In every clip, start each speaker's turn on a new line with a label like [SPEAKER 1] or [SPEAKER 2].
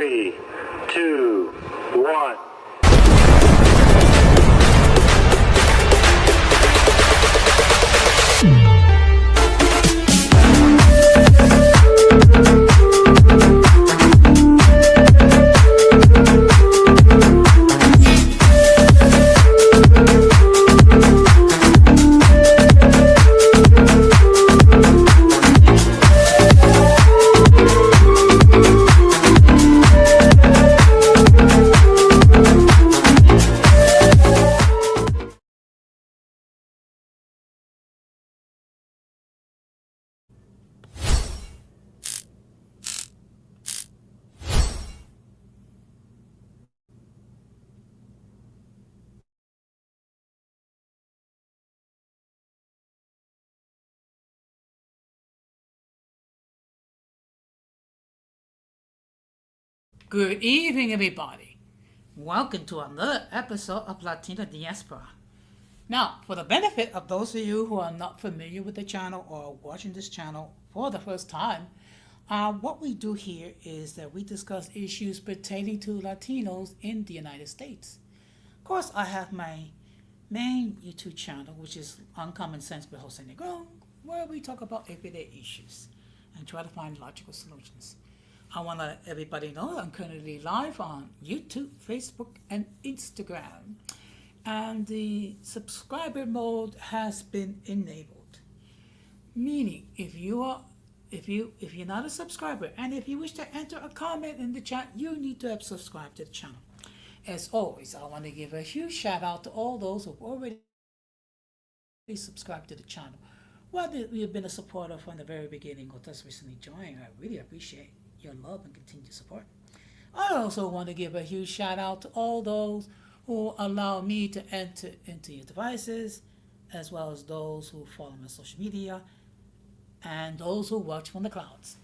[SPEAKER 1] 3, 2, 1.
[SPEAKER 2] Good evening, everybody. Welcome to another episode of Latina Diaspora. Now, for the benefit of those of you who are not familiar with the channel or watching this channel for the first time, what we do here is that we discuss issues pertaining to Latinos in the United States. Of course, I have my main YouTube channel, which is Uncommon Sense with Jose Negron, where we talk about everyday issues and try to find logical solutions. I want to let everybody know I'm currently live on YouTube, Facebook, and Instagram. And the subscriber mode has been enabled. Meaning, if you're not a subscriber and if you wish to enter a comment in the chat, you need to have subscribed to the channel. As always, I want to give a huge shout out to all those who've already subscribed to the channel. Whether you've been a supporter from the very beginning or just recently joined, I really appreciate your love and continued support. I also want to give a huge shout out to all those who allow me to enter into your devices, as well as those who follow my social media, and those who watch from the clouds,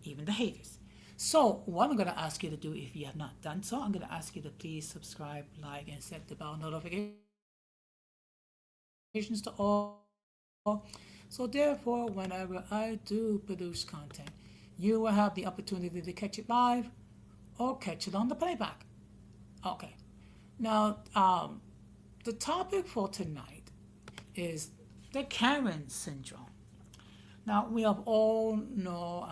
[SPEAKER 2] even the haters. So what I'm going to ask you to do, if you have not done so, I'm going to ask you to please subscribe, like, and set the bell notifications to all. So therefore, whenever I do produce content, you will have the opportunity to catch it live or catch it on the playback. Okay. Now, the topic for tonight is the Karen syndrome. Now, we have all know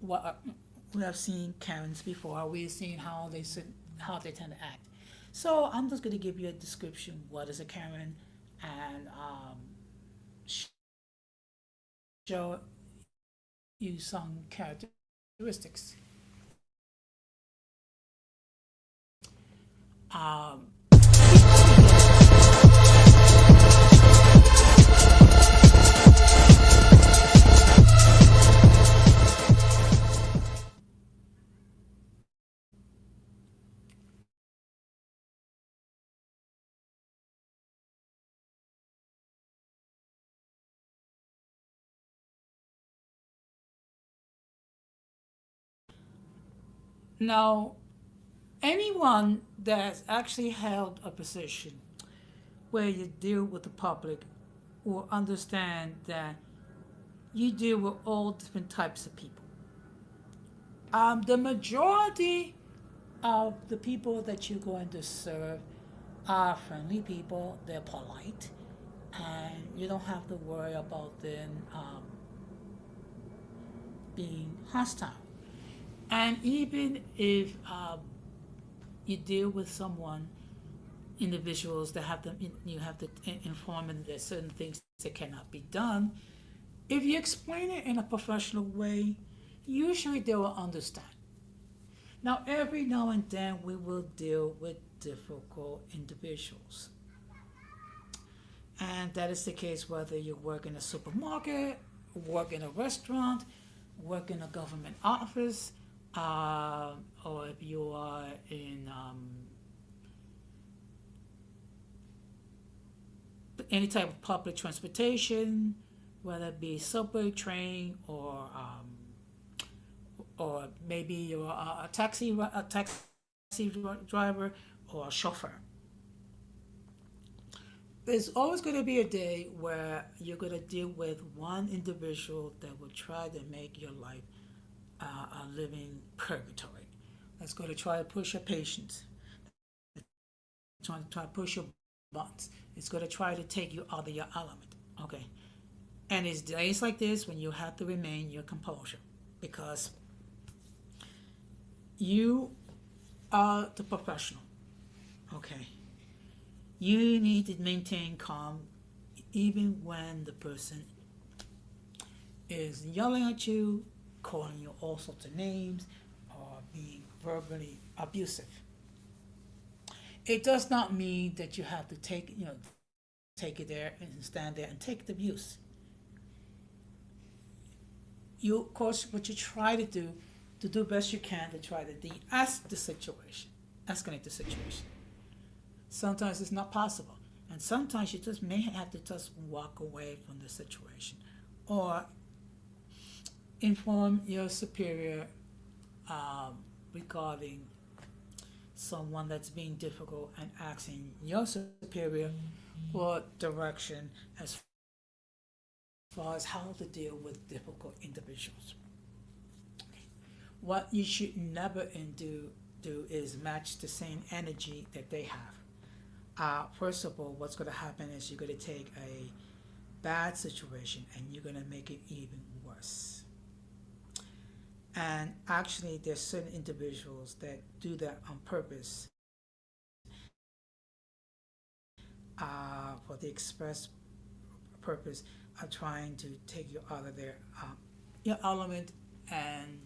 [SPEAKER 2] we have seen Karens before. We've seen how they tend to act. So I'm just going to give you a description. What is a Karen? And show you some characteristics. Um, Now, anyone that's actually held a position where you deal with the public will understand that you deal with all different types of people. The majority of the people that you're going to serve are friendly people, they're polite, and you don't have to worry about them being hostile. And even if you deal with individuals that you have to inform them that certain things that cannot be done, if you explain it in a professional way, usually they will understand. Now, every now and then we will deal with difficult individuals. And that is the case whether you work in a supermarket, work in a restaurant, work in a government office, or if you are in any type of public transportation, whether it be subway, train, or maybe you're a taxi driver or a chauffeur. There's always going to be a day where you're going to deal with one individual that will try to make your life a living purgatory, that's going to try to push your patience, try to push your buttons. It's going to try to take you out of your element. Okay. And it's days like this when you have to remain your composure because you are the professional. Okay. You need to maintain calm even when the person is yelling at you, calling you all sorts of names, or being verbally abusive. It does not mean that you have to take it there and stand there and take the abuse. You, of course, what you try to do best you can to try to de-escalate the situation, escalate the situation. Sometimes it's not possible, and sometimes you just may have to just walk away from the situation, or inform your superior regarding someone that's being difficult and asking your superior for direction as far as how to deal with difficult individuals. What you should never do is match the same energy that they have. First of all, what's going to happen is you're going to take a bad situation and you're going to make it even worse. And actually, there's certain individuals that do that on purpose for the express purpose of trying to take you out of your element, and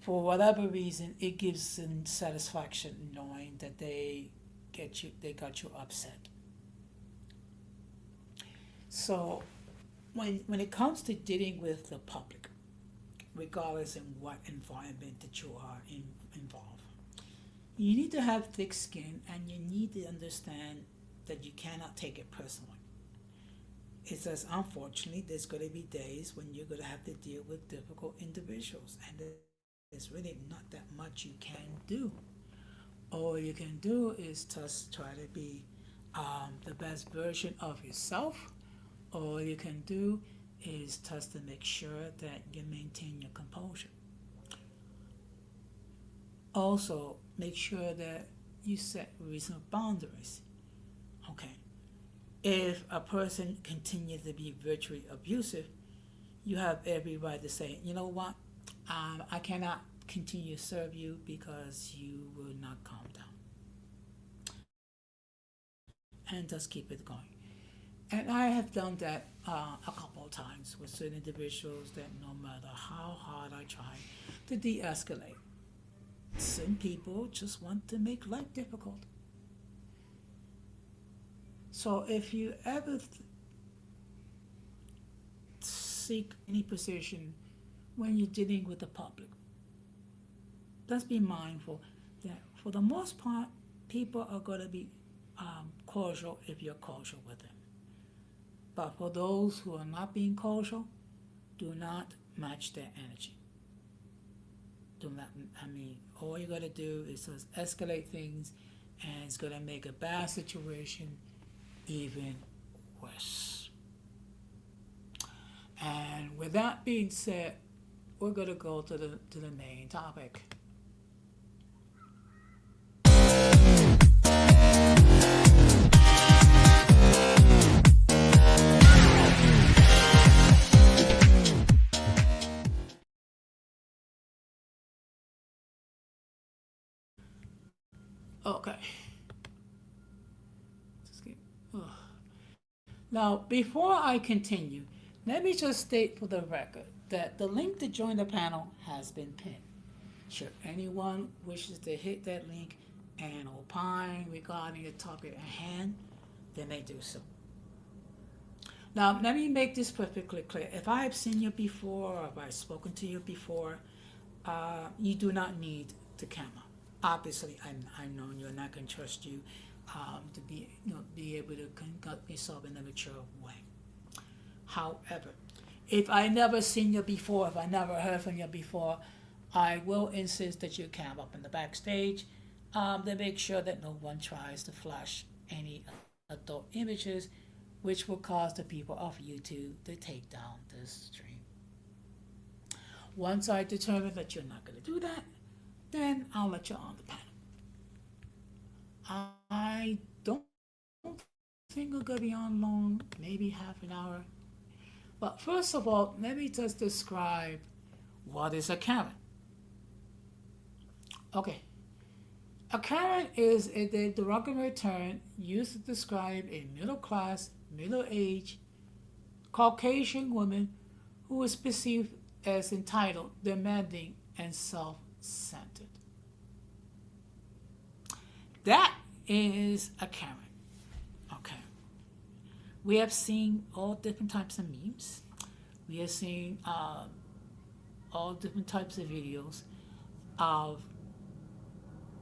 [SPEAKER 2] for whatever reason, it gives them satisfaction knowing that they got you upset. So when it comes to dealing with the public, regardless in what environment that you are involved, you need to have thick skin and you need to understand that you cannot take it personally. It says, unfortunately, there's going to be days when you're going to have to deal with difficult individuals, and there's really not that much you can do. All you can do is just try to be the best version of yourself. All you can do is just to make sure that you maintain your composure. Also, make sure that you set reasonable boundaries. Okay. If a person continues to be virtually abusive, you have every right to say, you know what, I cannot continue to serve you because you will not calm down. And just keep it going. And I have done that a couple of times with certain individuals that no matter how hard I try to de-escalate, some people just want to make life difficult. So if you ever seek any position when you're dealing with the public, just be mindful that for the most part, people are going to be cordial if you're cordial with them. But for those who are not being cordial, do not match their energy. Do not, all you got to do is just escalate things, and it's going to make a bad situation even worse. And with that being said, we're going to go to the main topic. Okay. Now, before I continue, let me just state for the record that the link to join the panel has been pinned. Should anyone wishes to hit that link and opine regarding the topic at hand, they may do so. Now, let me make this perfectly clear. If I have seen you before, or if I've spoken to you before, you do not need the camera. Obviously, I know you're not going to trust you to be able to conduct yourself in a mature way. However, if I never seen you before, if I never heard from you before, I will insist that you cam up in the backstage to make sure that no one tries to flash any adult images, which will cause the people of YouTube to take down this stream. Once I determine that you're not going to do that, then I'll let you on the panel. I don't think we're going to be on long, maybe half an hour. But first of all, let me just describe what is a Karen. Okay. A Karen is a derogatory term used to describe a middle class, middle aged, Caucasian woman who is perceived as entitled, demanding, and self centered. That is a Karen. Okay. We have seen all different types of memes. We have seen all different types of videos of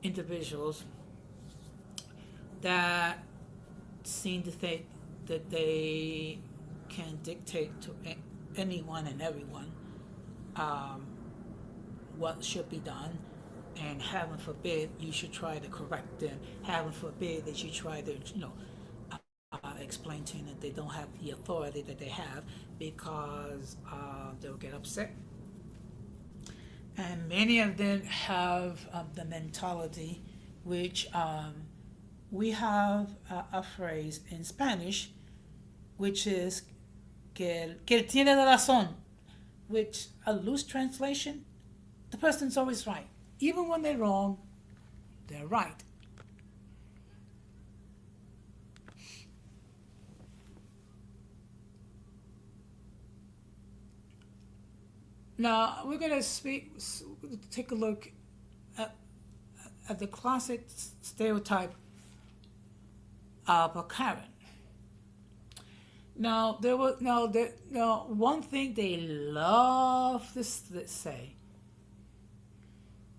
[SPEAKER 2] individuals that seem to think that they can dictate to anyone and everyone what should be done, and heaven forbid you should try to correct them. Heaven forbid that you try to, explain to them that they don't have the authority that they have, because they'll get upset. And many of them have the mentality, which we have a phrase in Spanish, which is que tiene la razón, which a loose translation, the person's always right. Even when they're wrong, they're right. Now we're going to take a look at the classic stereotype of a Karen. Now one thing they love to say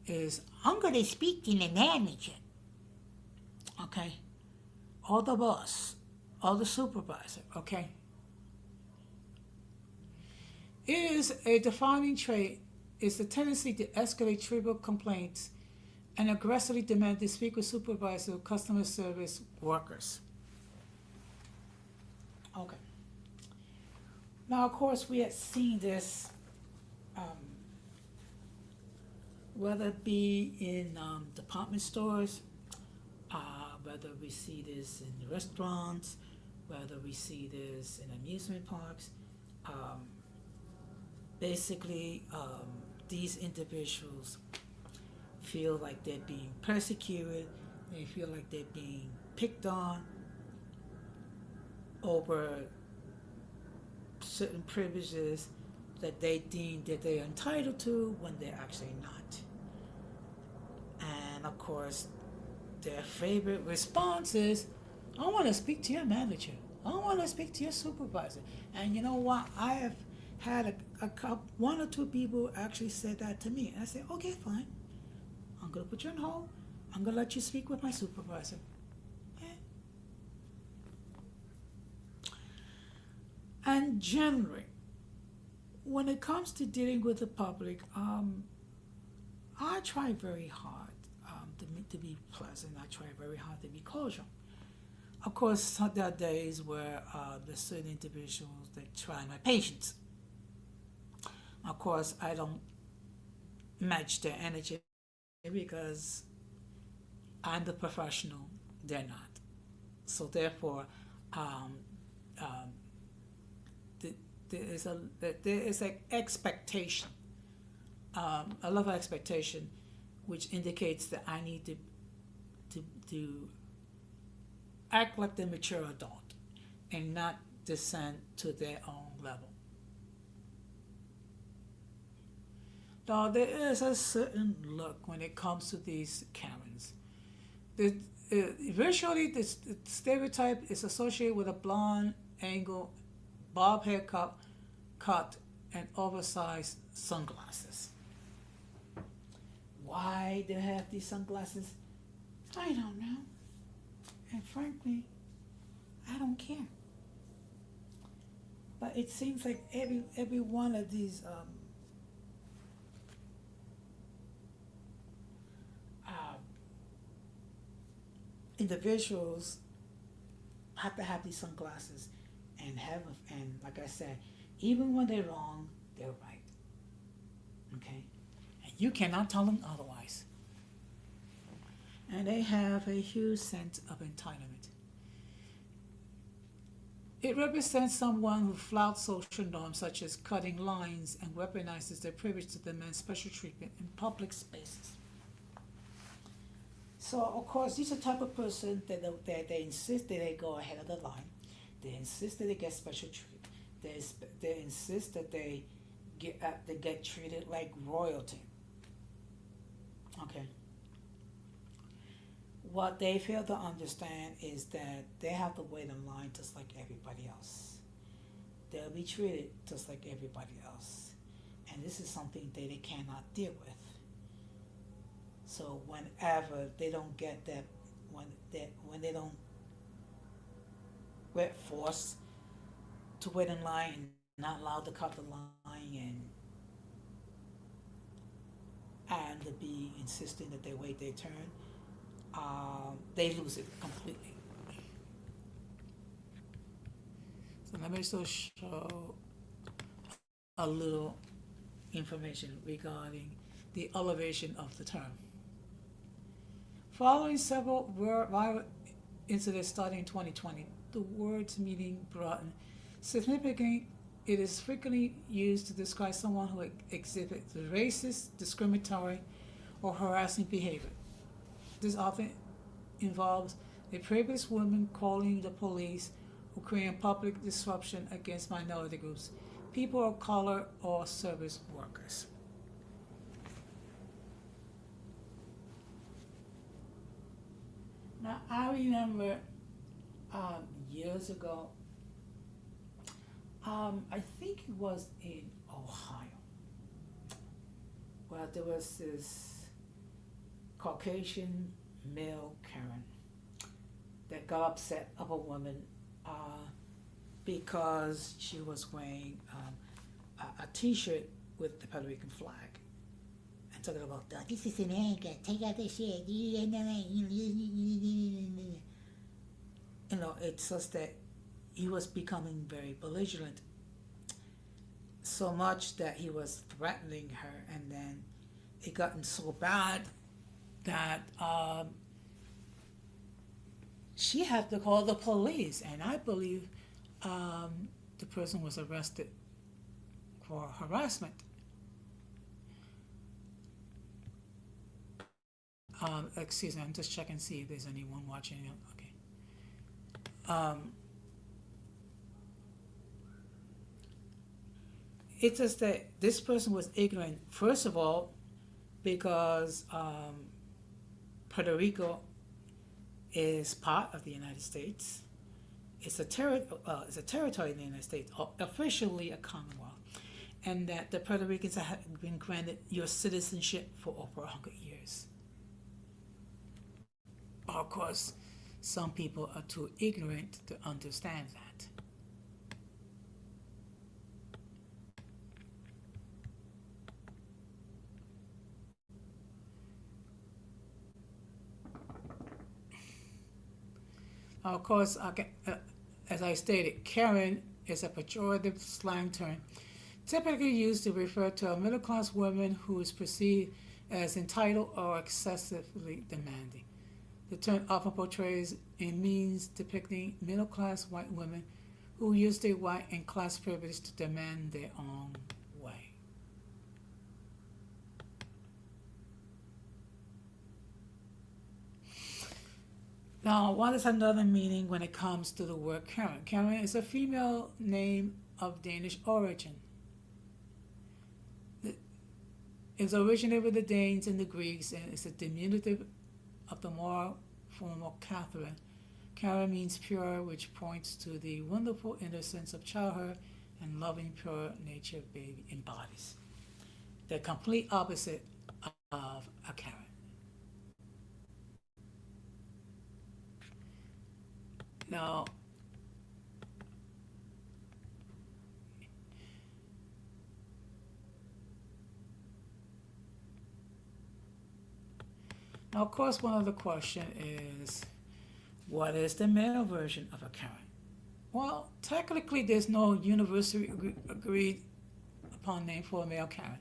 [SPEAKER 2] is, "I'm going to speak to the manager." Okay, or the boss, or the supervisor. Okay. It is a defining trait is the tendency to escalate trivial complaints and aggressively demand to speak with supervisor or customer service workers. Okay. Now, of course, we had seen this, whether it be in department stores, whether we see this in restaurants, whether we see this in amusement parks. Basically, these individuals feel like they're being persecuted, they feel like they're being picked on over certain privileges that they deem that they're entitled to when they're actually not. And of course, their favorite response is, "I want to speak to your manager. I want to speak to your supervisor." And you know what? I have had one or two people actually said that to me. And I said, "Okay, fine. I'm going to put you on hold. I'm going to let you speak with my supervisor." Okay. And generally, when it comes to dealing with the public, I try very hard to be pleasant. I try very hard to be cordial. Of course, there are days where there's certain individuals that try my patience. Of course, I don't match their energy because I'm the professional, they're not. So therefore, there is an expectation, a level of expectation, which indicates that I need to act like the mature adult and not descend to their own level. Now, there is a certain look when it comes to these Karens. Virtually, the stereotype is associated with a blonde, angled, bob haircut, and oversized sunglasses. Why they have these sunglasses, I don't know. And frankly, I don't care. But it seems like every one of these individuals have to have these sunglasses and like I said, even when they're wrong, they're right. Okay? And you cannot tell them otherwise. And they have a huge sense of entitlement. It represents someone who flouts social norms such as cutting lines and weaponizes their privilege to demand special treatment in public spaces. So, of course, these are the type of person that they insist that they go ahead of the line. They insist that they get special treatment. They insist that they get treated like royalty. Okay. What they fail to understand is that they have to wait in line just like everybody else. They'll be treated just like everybody else. And this is something that they cannot deal with. So whenever they don't get that, when they don't get forced to wait in line and not allowed to cut the line and to be insisting that they wait their turn, they lose it completely. So let me still show a little information regarding the elevation of the term. Following several viral incidents starting in 2020, the word's meaning broadened significantly. It is frequently used to describe someone who exhibits racist, discriminatory, or harassing behavior. This often involves a previous woman calling the police or creating public disruption against minority groups, people of color, or service workers. Now, I remember years ago, I think it was in Ohio, where there was this Caucasian male Karen that got upset of a woman because she was wearing a T-shirt with the Puerto Rican flag and talking about this is America, take out this shit. You know, it's just that he was becoming very belligerent, so much that he was threatening her, and then it gotten so bad that she had to call the police, and I believe the person was arrested for harassment. Excuse me, I'm just checking to see if there's anyone watching. Okay. It's just that this person was ignorant, first of all, because Puerto Rico is part of the United States. It's a territory in the United States, officially a Commonwealth, and that the Puerto Ricans have been granted U.S. citizenship for over 100 years. Of course, some people are too ignorant to understand that. Of course, as I stated, Karen is a pejorative slang term typically used to refer to a middle-class woman who is perceived as entitled or excessively demanding. The term often portrays a means depicting middle-class white women who use their white and class privilege to demand their own way. Now, what is another meaning when it comes to the word Karen? Karen is a female name of Danish origin. It's originated with the Danes and the Greeks, and it's a diminutive of the moral form of Catherine. Karen means pure, which points to the wonderful innocence of childhood and loving, pure nature baby embodies. The complete opposite of a Karen. Now, of course, one other question is, what is the male version of a Karen? Well, technically, there's no universally agreed upon name for a male Karen.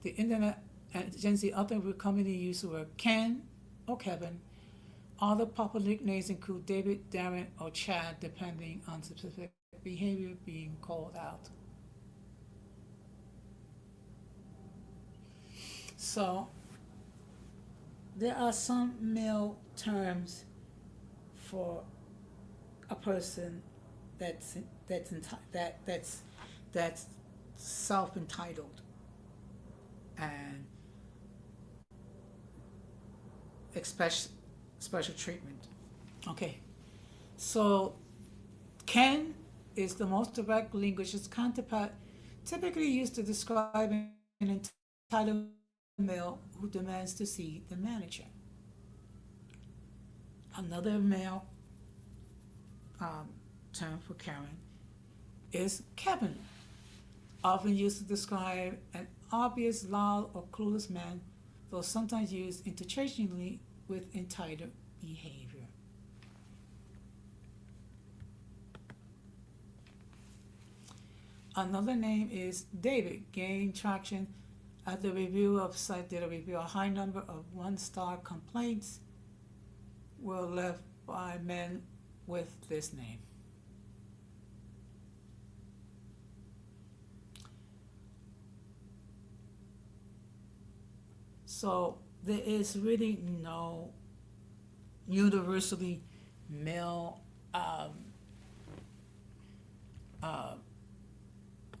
[SPEAKER 2] The internet and Gen Z often will commonly use the word Ken or Kevin. Other popular nicknames include David, Darren, or Chad, depending on specific behavior being called out. So, there are some male terms for a person that's self-entitled and expect special treatment. Okay, so Ken is the most direct linguist's counterpart, typically used to describe an entitled male who demands to see the manager. Another male term for Karen is Kevin, often used to describe an obvious, loud, or clueless man, though sometimes used interchangeably with entitled behavior. Another name is David, gained traction at the review of site did a review. A high number of one-star complaints were left by men with this name. So there is really no universally male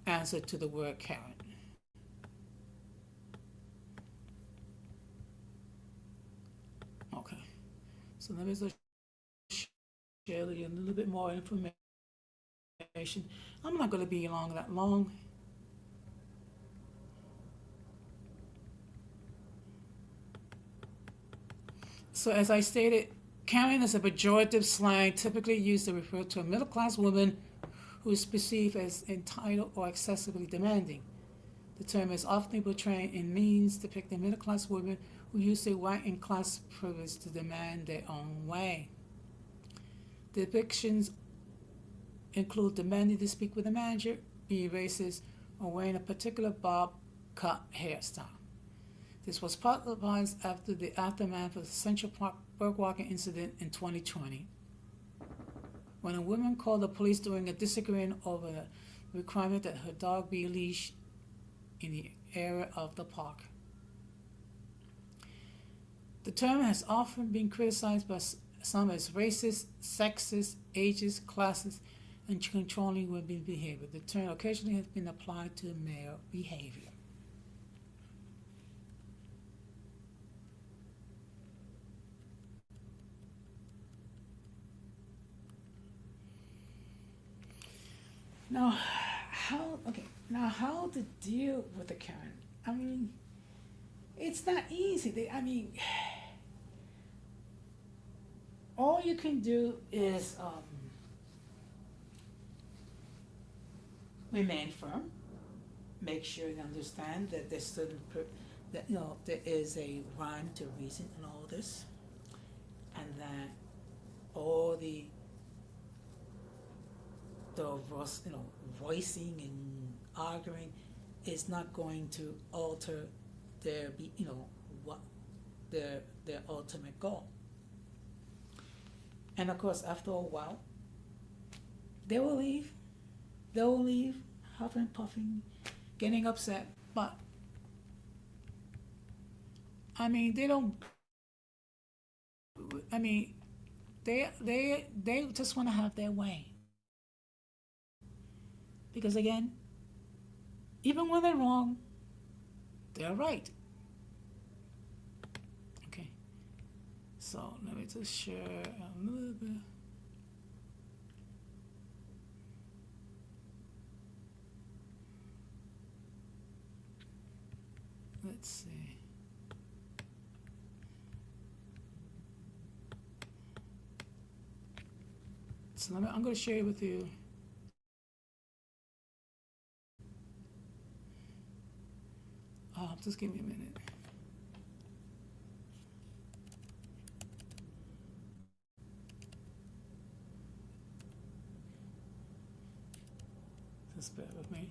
[SPEAKER 2] answer to the word Karen. Okay, so let me just share with you a little bit more information. I'm not going to be that long. So as I stated, Karen is a pejorative slang typically used to refer to a middle-class woman who is perceived as entitled or excessively demanding. The term is often portrayed in means depicting middle-class women who use their rank and class privilege to demand their own way. Depictions include demanding to speak with a manager, being racist, or wearing a particular bob cut hairstyle. This was popularized after the aftermath of the Central Park bird-walking incident in 2020, when a woman called the police during a disagreement over the requirement that her dog be leashed in the area of the park. The term has often been criticized by some as racist, sexist, ageist, classist, and controlling women behavior. The term occasionally has been applied to male behavior. Now, how to deal with the Karen? I mean, it's not easy. All you can do is remain firm. Make sure you understand that there is a rhyme to reason in all this, and that all the voicing and arguing is not going to alter their their ultimate goal. And of course, after a while, they will leave, huffing, puffing, getting upset. But they don't. They just want to have their way. Because again, even when they're wrong, they're right. Okay. So let me just share a little bit. Let's see. So I'm going to share with you. Just give me a minute. Just bear with me.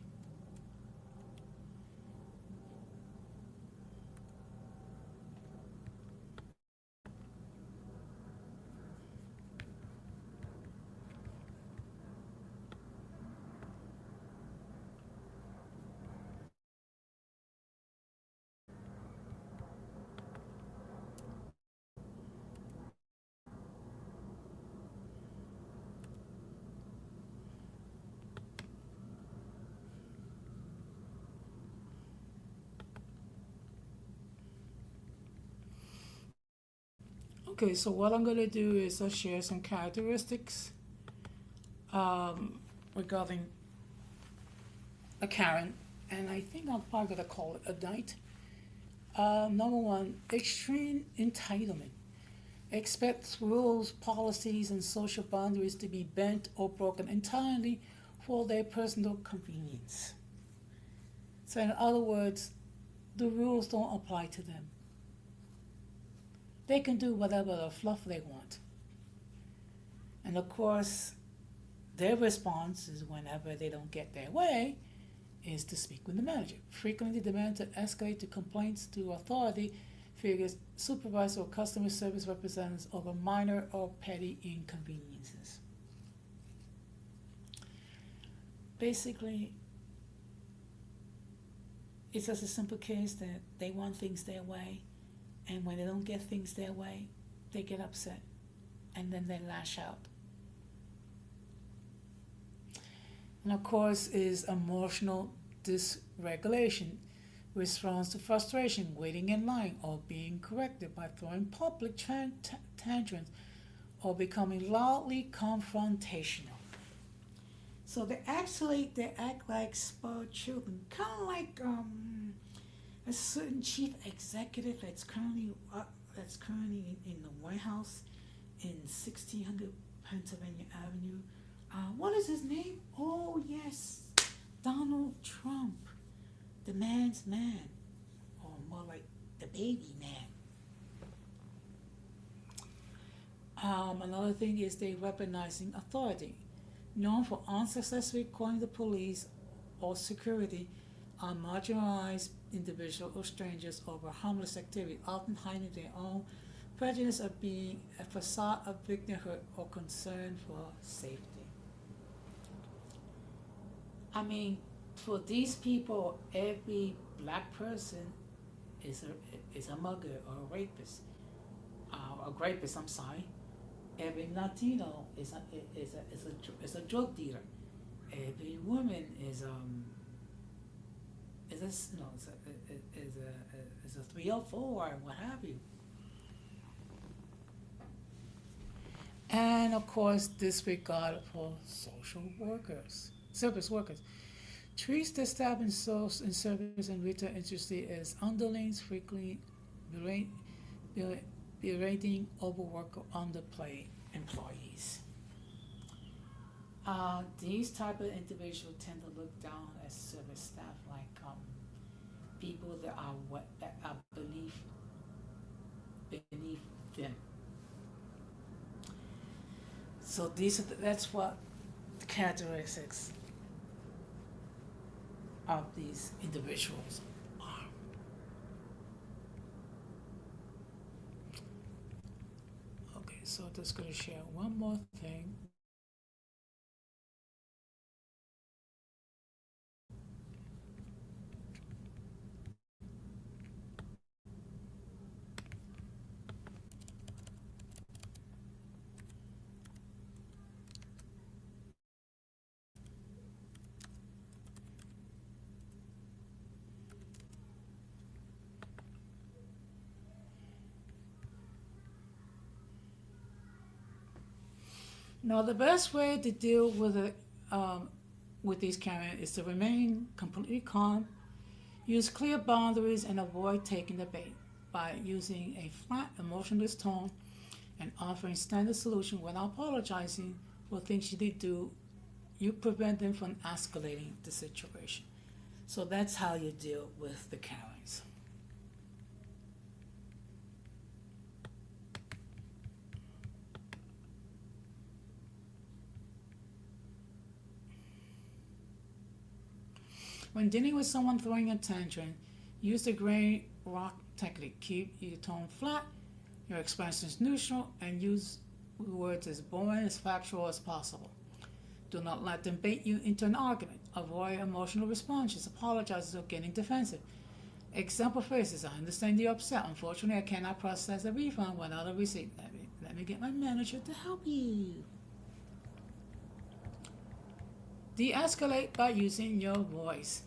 [SPEAKER 2] Okay, so what I'm going to do is I'll share some characteristics regarding a Karen, and I think I'm probably going to call it a night. Number one, extreme entitlement. Expects rules, policies, and social boundaries to be bent or broken entirely for their personal convenience. So, in other words, the rules don't apply to them. They can do whatever the fluff they want. And of course, their response is whenever they don't get their way, is to speak with the manager. Frequently demand to escalate to complaints to authority figures, supervisor or customer service representatives over minor or petty inconveniences. Basically, it's just a simple case that they want things their way, and when they don't get things their way, they get upset, and then they lash out. And of course is emotional dysregulation, responds to frustration, waiting in line, or being corrected by throwing public tantrums or becoming loudly confrontational. So they act like spoiled children, kind of like a certain chief executive that's currently in the White House in 1600 Pennsylvania Avenue. What is his name? Oh yes, Donald Trump, the man's man, or more like the baby man. Another thing is they weaponizing authority, known for unsuccessfully calling the police or security on marginalized individuals or strangers over harmless activity, often hiding their own prejudice of being a facade of victimhood or concern for safety. I mean, for these people, every black person is a mugger or a rapist, I'm sorry. Every Latino is a drug dealer. Every woman is a 304 and what have you. And of course, disregard for social workers, service workers. Treats the staff in service and retail industry as underlings, frequently berating overworked or underpaid employees. These type of individuals tend to look down at service staff like people that are beneath them. So that's what the characteristics of these individuals are. Okay, so just going to share one more thing. Now, the best way to deal with these Karen is to remain completely calm, use clear boundaries, and avoid taking the bait by using a flat, emotionless tone and offering standard solution without apologizing for things you did do. You prevent them from escalating the situation. So that's how you deal with the Karens. When dealing with someone throwing a tantrum, use the gray rock technique. Keep your tone flat, your expressions neutral, and use words as boring as factual as possible. Do not let them bait you into an argument. Avoid emotional responses, apologizes, or getting defensive. Example phrases: I understand you're upset. Unfortunately, I cannot process a refund without a receipt. Let me get my manager to help you. De-escalate by using your voice.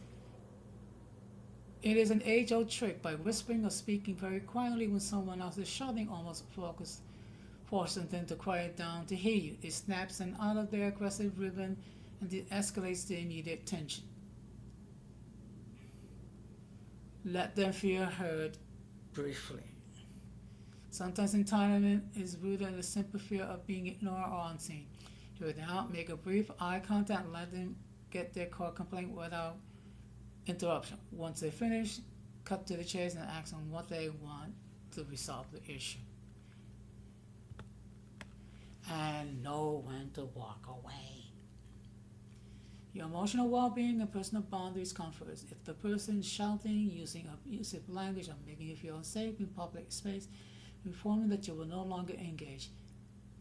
[SPEAKER 2] It is an age-old trick by whispering or speaking very quietly when someone else is shouting, almost focused forcing them to quiet down to hear you. It snaps them out of their aggressive rhythm and it escalates the immediate tension. Let them feel heard briefly. Sometimes entitlement is rooted in the simple fear of being ignored or unseen. Hear them out, make a brief eye contact, let them get their core complaint without interruption. Once they finish, cut to the chase and ask them what they want to resolve the issue. And know when to walk away. Your emotional well-being and personal boundaries come first. If the person is shouting, using abusive language, or making you feel unsafe in public space, inform them that you will no longer engage.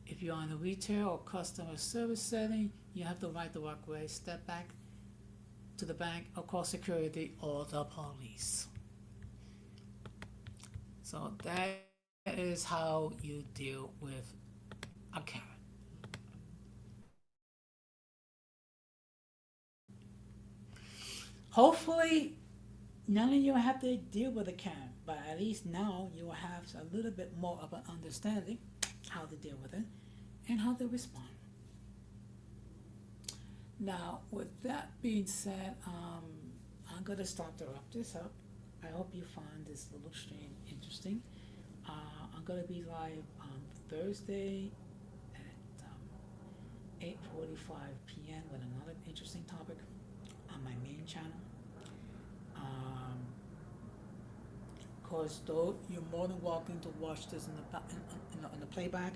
[SPEAKER 2] If you're in a retail or customer service setting, you have the right to walk away, step back to the bank, or call security or the police. So that is how you deal with a Karen. Hopefully, none of you have to deal with a Karen, but at least now you will have a little bit more of an understanding how to deal with it and how to respond. Now, with that being said, I'm going to start to wrap this up. I hope you find this little stream interesting. I'm going to be live on Thursday at 8:45 p.m. with another interesting topic on my main channel. Of course, though, you're more than welcome to watch this in the playback.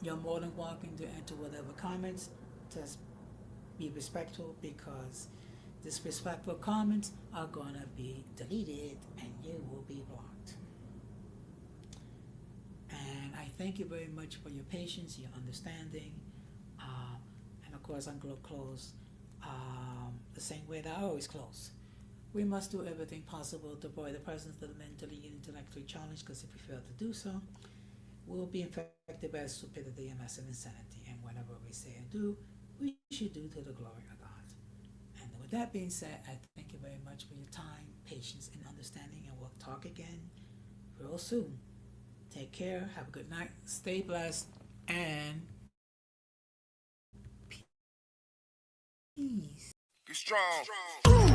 [SPEAKER 2] You're more than welcome to enter whatever comments. Just be respectful, because disrespectful comments are going to be deleted and you will be blocked. And I thank you very much for your patience, your understanding. And of course, I'm going to close the same way that I always close. We must do everything possible to avoid the presence of the mentally and intellectually challenged, because if we fail to do so, we'll be infected by stupidity and massive insanity. And whatever we say and do, we should do to the glory of God. And with that being said, I thank you very much for your time, patience, and understanding, and we'll talk again real soon. Take care, have a good night, stay blessed, and peace.
[SPEAKER 3] Be strong.
[SPEAKER 1] Be strong.